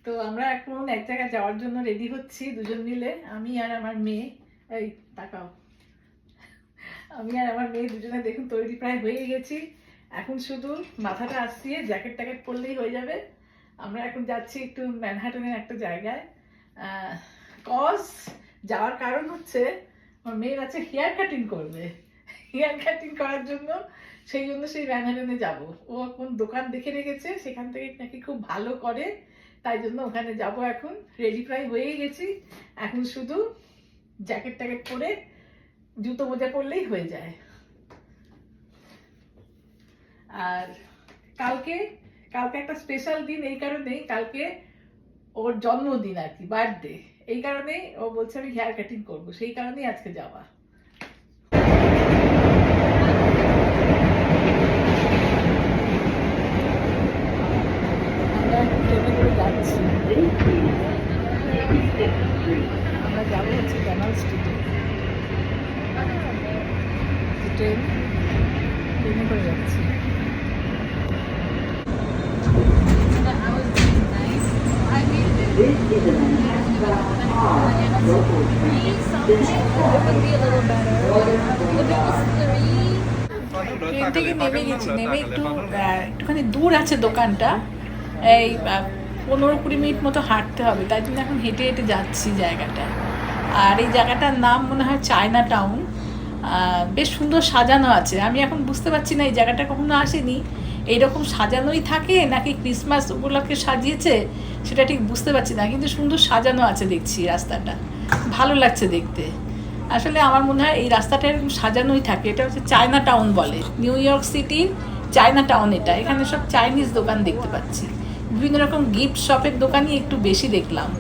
তো আমরা এখন এক জায়গায় যাওয়ার জন্য রেডি হচ্ছি দুজন মিলে, আমি আর আমার মেয়ে। এই তাকাও, আমি আর আমার মেয়ে দুজনে দেখুন তৈরি প্রায় হয়ে গেছি। এখন শুধু মাথাটা আসছিয়ে জ্যাকেট ট্যাকেট পরলেই হয়ে যাবে। আমরা এখন যাচ্ছি একটু ম্যানহাটনের একটা জায়গায়। কজ যাওয়ার কারণ হচ্ছে আমার মেয়ের আছে হেয়ার কাটিং করবে। হেয়ার কাটিং করার জন্য সেই ম্যানহাটনে যাব। ও এখন দোকান দেখে রেখেছে, সেখান থেকে নাকি খুব ভালো করে, তাই জন্য ওখানে যাব। এখন রেডি প্রায় হয়েই গেছি, এখন শুধু জ্যাকেট ট্যাকেট পরে জুতো মোজা পরলেই হয়ে যায়। আর কালকে কালকে একটা স্পেশাল দিন, এই কারণেই কালকে ওর জন্মদিন আর কি, বার্থডে। এই কারণেই ও বলছে আমি হেয়ার কাটিং করবো, সেই কারণেই আজকে যাওয়া। আমরা এখন ট্রেনে করে যাচ্ছি, আমরা যাবো হচ্ছে ক্যানাল স্ট্রিটে। ট্রেনে করে যাচ্ছি। ট্রেন থেকে নেমে গেছি, নেমে একটুখানি দূর আছে দোকানটা, এই 15-20 মিনিট মতো হাঁটতে হবে, তাই জন্য এখন হেঁটে হেঁটে যাচ্ছি জায়গাটা। আর এই জায়গাটার নাম মনে হয় চায়না টাউন। বেশ সুন্দর সাজানো আছে। আমি এখন বুঝতে পারছি না এই জায়গাটা কখনো আসেনি, এইরকম সাজানোই থাকে নাকি ক্রিসমাস উপলক্ষে সাজিয়েছে সেটা ঠিক বুঝতে পারছি না, কিন্তু সুন্দর সাজানো আছে দেখছি। রাস্তাটা ভালো লাগছে দেখতে। আসলে আমার মনে হয় এই রাস্তাটা এরকম সাজানোই থাকে। এটা হচ্ছে চায়না টাউন বলে, নিউ ইয়র্ক সিটির চায়না টাউন এটা। এখানে সব চাইনিজ দোকান দেখতে পাচ্ছি, বিভিন্ন রকম গিফট শপের দোকানই একটু বেশি দেখলাম।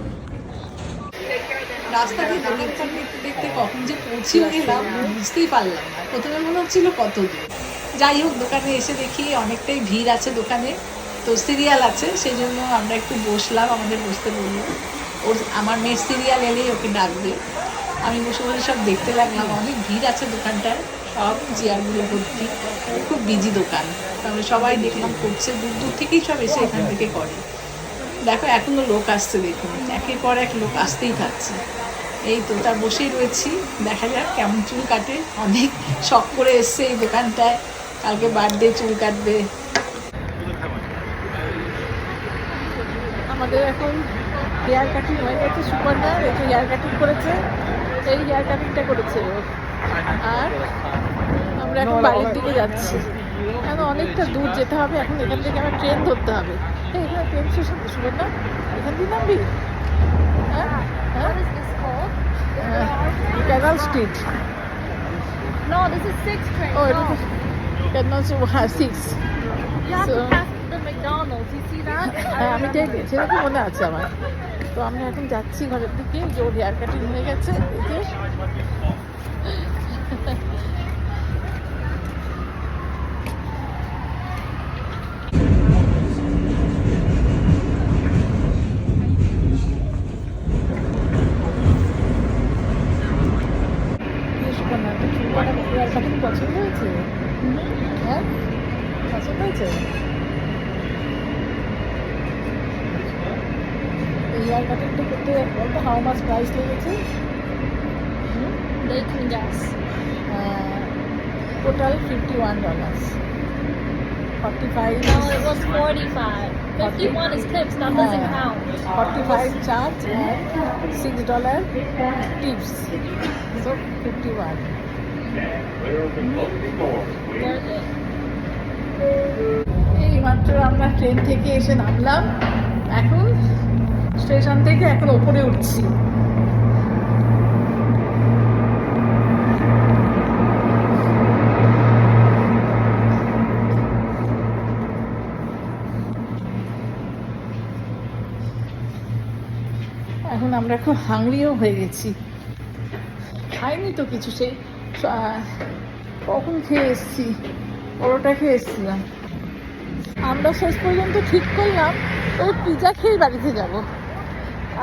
রাস্তা দিয়ে দোকান দেখতে দেখতে কখন যে পৌঁছেও গেলাম বুঝতেই পারলাম না। প্রথমে মনে হচ্ছিল কত দূর। যাই হোক, দোকানে এসে দেখি অনেকটাই ভিড় আছে দোকানে, তো সিরিয়াল আছে, সেই জন্য আমরা একটু বসলাম। আমাদের বসতে বললো, আমার মেয়ের সিরিয়াল এলেই ওকে ডাকবে। আমি বসে বসে সব দেখতে লাগলাম। অনেক ভিড় আছে দোকানটায়, সব চেয়ারগুলো ভর্তি, খুব বিজি দোকান। তবে সবাই দেখলাম করছে, দূর দূর থেকেই সব এসে এখান থেকে করে। দেখো এখনো লোক আসছে, দেখুন একের পর এক লোক আসতেই থাকছে। এই তো তার বসেই রয়েছি, দেখা যাক কেমন চুল কাটে। অনেক শখ করে এসছে এই দোকানটায়, কালকে বার্থডে, চুল কাটবে। আমাদের এখন হেয়ার কাটিং হয়ে গেছে। সুপর্ণা একটু হেয়ার কাটিং করেছে, এই হেয়ার কাটিংটা করেছে ও। আর আমরা এখন বাড়ির দিকে যাচ্ছি, এখন অনেকটা দূর যেতে হবে। এখন এখান থেকে আমার ট্রেন ধরতে হবে। এখানে ট্রেন স্টেশন, সুপর্ণা এখান থেকে নামবি? হ্যাঁ হ্যাঁ, Canal Street. No, this is 6 train. Oh, no. it is Canal Street 6. You have to pass the McDonald's. You see that? হ্যাঁ আমি দেখি, সেরকম মনে আছে আমার। তো আমরা এখন যাচ্ছি ঘরের দিকে, যে ওর হেয়ার কাটিং হয়ে গেছে দেখে। হেয়ার কাটিং পছন্দ হয়েছে? হ্যাঁ পছন্দ হয়েছে। হেয়ার কাটিংটা করতে বলতো হাউ মাচ প্রাইস লেগেছে? They can guess. Total $51, 45. No, it was 45. 51 is tips. That doesn't count. 45 charge and $6 tips, so 51. Worth it. এই মাত্র আমরা ট্রেন থেকে এসে নামলাম, এখন স্টেশন থেকে এখন ওপরে উঠছি। এখন আমরা খুব হাংরিও হয়ে গেছি, খাইনি তো কিছু। সেই কখন খেয়ে এসছি, পরোটা খেয়ে এসছিলাম। আমরা শেষ পর্যন্ত ঠিক করলাম ওই পিজা খেয়ে বাড়িতে যাব।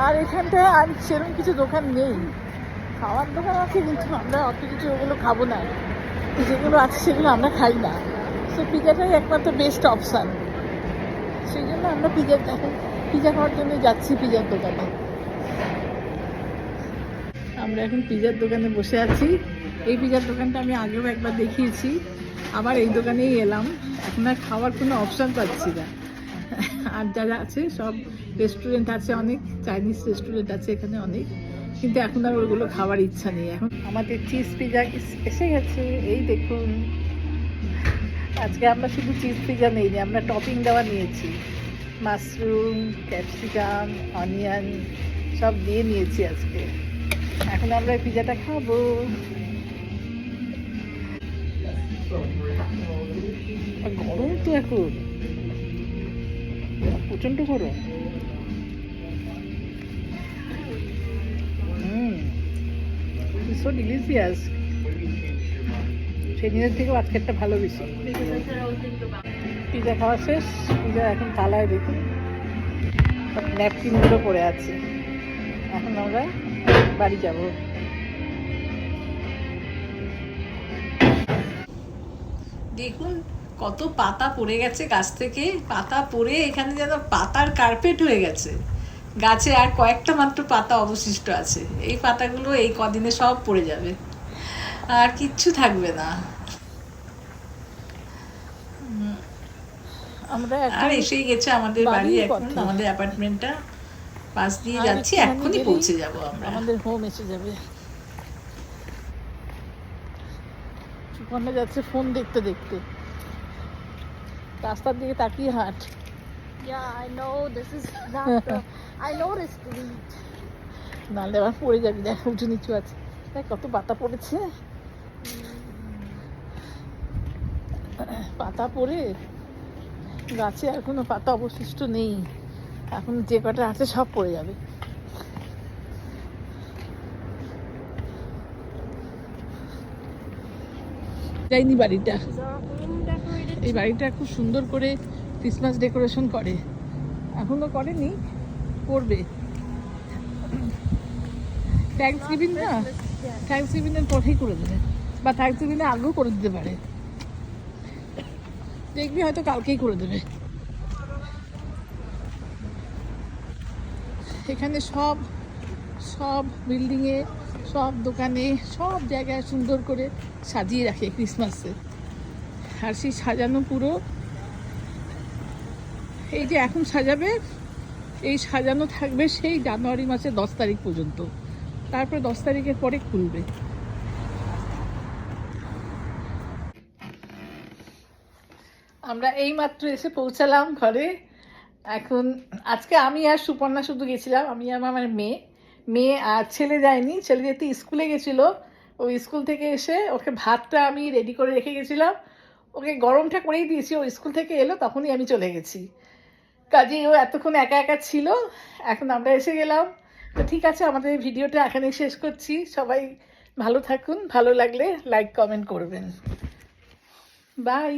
আর এখানটায় আর সেরকম কিছু দোকান নেই, খাওয়ার দোকান আছে কিন্তু আমরা অত কিছু ওগুলো খাবো না, যেগুলো আছে সেগুলো আমরা খাই না। সো পিজাটাই একমাত্র বেস্ট অপশান। সেই জন্য আমরা পিজা খাওয়ার জন্য যাচ্ছি পিজার দোকানে। আমরা এখন পিজার দোকানে বসে আছি। এই পিজার দোকানটা আমি আগেও একবার দেখিয়েছি, আবার এই দোকানেই এলাম। এখন আর খাওয়ার কোনো অপশান পাচ্ছি না। আর যারা আছে সব রেস্টুরেন্ট আছে, অনেক চাইনিজ রেস্টুরেন্ট আছে এখানে অনেক, কিন্তু এখন আর ওগুলো খাওয়ার ইচ্ছা নেই। এখন আমাদের চিজ পিজা এসে গেছে, এই দেখুন। আজকে আমরা শুধু চিজ পিজা নিইনি, আমরা টপিং দেওয়া নিয়েছি, মাশরুম, ক্যাপসিকাম, অনিয়ন সব দিয়ে নিয়েছি আজকে। এখন আমরা এই পিজাটা খাবো। গরম তো এখন, প্রচণ্ড গরম। So delicious. সেদিনের থেকেও আজকেরটা ভালো বেশি। পিজা খাওয়া শেষ, পিজা এখন থালায় দেখুন, সব ন্যাপকিনগুলো পড়ে আছে। এখন আমরা বাড়ি যাব। দেখুন কত পাতা পড়ে গেছে গাছ থেকে, পাতা পড়ে এখানে যেন পাতার কার্পেট হয়ে গেছে। গাছে আর কয়েকটা মাত্র পাতা অবশিষ্ট আছে, এই পাতাগুলো এই কদিনে সব পড়ে যাবে, আর কিচ্ছু থাকবে না। আমরা আর এসেই গেছে আমাদের বাড়ি, এখন আমাদের অ্যাপার্টমেন্টটা পাশ দিয়ে যাচ্ছি, এক্ষুনি পৌঁছে যাব আমরা। আমাদের হোম এসে যাবে। সুপর্ণা যাচ্ছে ফোন দেখতে দেখতে, রাস্তার দিকে তাকিয়ে হাঁট। Yeah, I know this is not the. I noticed it. নাহলে আবার পড়ে যাবি, দেখ উঁচু নিচু আছে, দেখ কত পাতা পড়েছে। পাতা পড়ে গাছে আর কোনো পাতা অবশিষ্ট নেই, এখন যে কটা আছে সব পড়ে যাবে। যাইনি বাড়িটা, Is our home decorated? এই বাড়িটা খুব সুন্দর করে ক্রিসমাস ডেকোরেশন করে, এখনো করেনি, করবে। থ্যাঙ্কস গিভিং না, Yeah. থ্যাঙ্কস গিভিংয়ের পরেই করে দেবে, বা থ্যাঙ্কস গিভিংয়ে আগেও করে দিতে পারে, দেখবি হয়তো কালকেই করে দেবে। এখানে সব সব বিল্ডিংয়ে, সব দোকানে, সব জায়গায় সুন্দর করে সাজিয়ে রাখে ক্রিসমাসে। আর সেই সাজানো পুরো, এই যে এখন সাজাবে, এই সাজানো থাকবে সেই জানুয়ারি মাসের 10 তারিখ পর্যন্ত, তারপরে 10 তারিখের পরে খুলবে। আমরা এই মাত্র এসে পৌঁছালাম ঘরে। এখন আজকে আমি আর সুপর্ণা শুধু গেছিলাম, আমি আর আমার মেয়ে আর ছেলে যায়নি, ছেলে যেতে স্কুলে গেছিলো। ওই স্কুল থেকে এসে ওকে ভাতটা আমি রেডি করে রেখে গেছিলাম, ওকে গরমটা করেই দিয়েছি, ও স্কুল থেকে এলো তখনই আমি চলে গেছি। কাজেই ও এতক্ষণ একা একা ছিল, এখন আমরা এসে গেলাম। তো ঠিক আছে, আমাদের ভিডিওটা এখানেই শেষ করছি। সবাই ভালো থাকুন, ভালো লাগলে লাইক কমেন্ট করবেন। বাই।